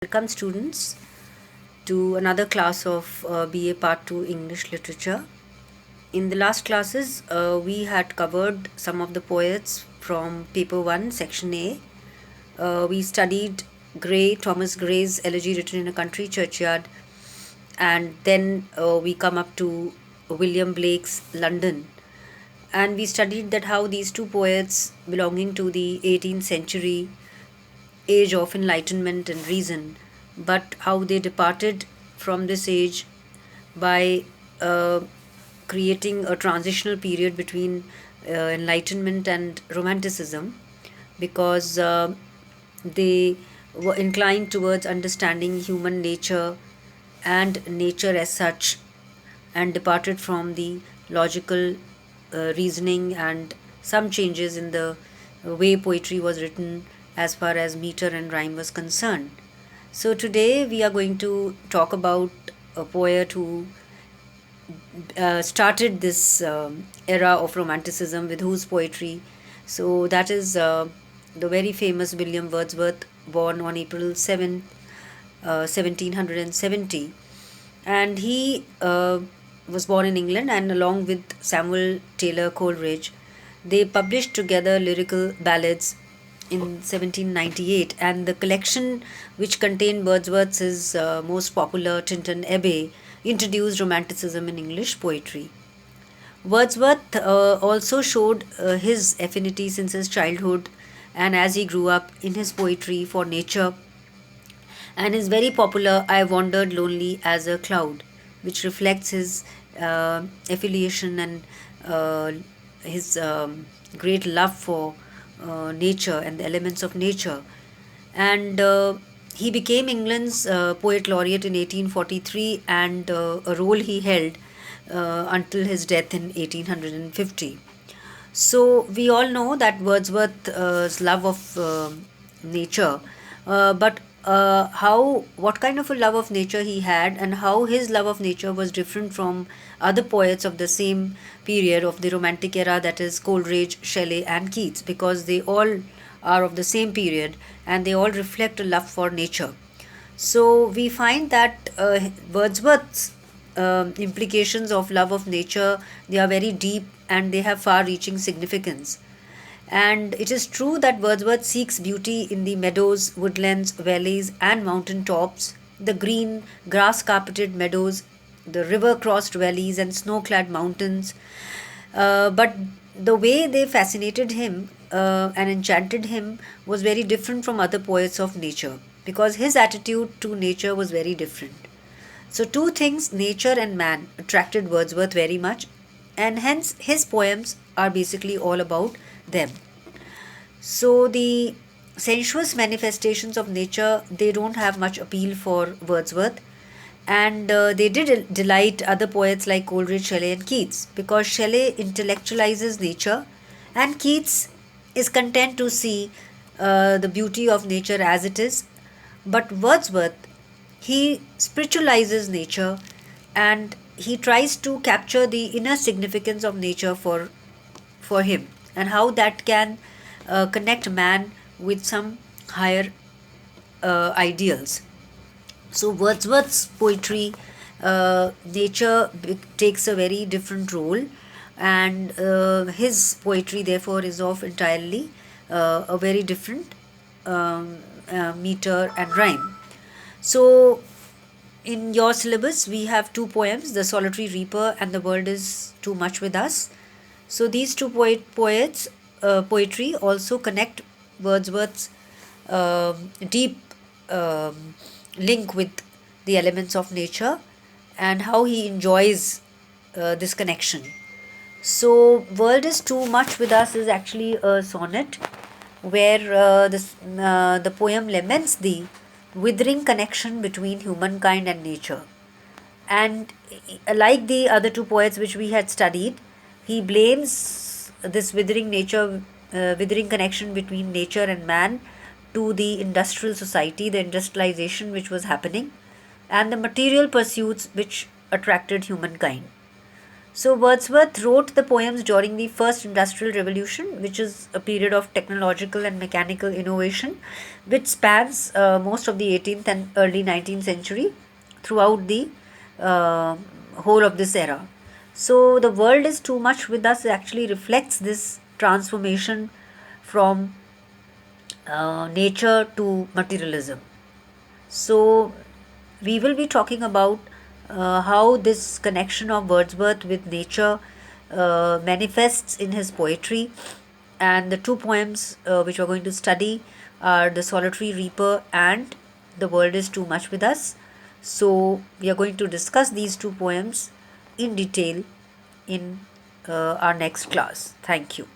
Welcome students to another class of BA Part 2 English Literature. In the last classes, we had covered some of the poets from Paper 1, Section A. We studied Thomas Gray's Elegy Written in a Country Churchyard, and then we come up to William Blake's London. And we studied that how these two poets belonging to the 18th century age of enlightenment and reason, but how they departed from this age by creating a transitional period between enlightenment and romanticism, because they were inclined towards understanding human nature and nature as such, and departed from the logical reasoning and some changes in the way poetry was written as far as meter and rhyme was concerned. So today we are going to talk about a poet who started this era of romanticism with whose poetry. So that is the very famous William Wordsworth, born on April 7th, 1770. And he was born in England, and along with Samuel Taylor Coleridge, they published together lyrical ballads in 1798, and the collection which contained Wordsworth's most popular Tintern Abbey introduced romanticism in English poetry. Wordsworth also showed his affinity since his childhood and as he grew up in his poetry for nature, and is very popular I Wandered Lonely as a Cloud, which reflects his affiliation and his great love for nature and the elements of nature. And he became England's Poet Laureate in 1843, and a role he held until his death in 1850. So we all know that Wordsworth's love of nature, but what kind of a love of nature he had, and how his love of nature was different from other poets of the same period of the Romantic era, that is Coleridge, Shelley, and Keats, because they all are of the same period and they all reflect a love for nature. So we find that Wordsworth's implications of love of nature, they are very deep and they have far-reaching significance. And it is true that Wordsworth seeks beauty in the meadows, woodlands, valleys, and mountain tops, the green, grass carpeted meadows, the river crossed valleys, and snow clad mountains. But the way they fascinated him and enchanted him was very different from other poets of nature, because his attitude to nature was very different. So, two things, nature and man, attracted Wordsworth very much, and hence his poems are basically all about them. So the sensuous manifestations of nature, they don't have much appeal for Wordsworth, and they did delight other poets like Coleridge, Shelley, and Keats, because Shelley intellectualizes nature and Keats is content to see the beauty of nature as it is. But Wordsworth, he spiritualizes nature and he tries to capture the inner significance of nature for him, and how that can connect man with some higher ideals. So Wordsworth's poetry, nature takes a very different role, and his poetry therefore is of entirely a very different meter and rhyme. So in your syllabus, we have two poems, The Solitary Reaper and The World is Too Much with Us. So these two poets poetry also connect Wordsworth's deep link with the elements of nature, and how he enjoys this connection. So World is Too Much with Us is actually a sonnet where the poem laments the withering connection between humankind and nature. And like the other two poets which we had studied, he blames this withering connection between nature and man to the industrial society, the industrialization which was happening, and the material pursuits which attracted humankind. So Wordsworth wrote the poems during the first industrial revolution, which is a period of technological and mechanical innovation, which spans most of the 18th and early 19th century throughout the uh, whole of this era. So the world is too much with us actually reflects this transformation from nature to materialism. So, we will be talking about how this connection of Wordsworth with nature manifests in his poetry. And the two poems which we're going to study are The Solitary Reaper and The World is Too Much with Us. So, we are going to discuss these two poems in detail in our next class. Thank you.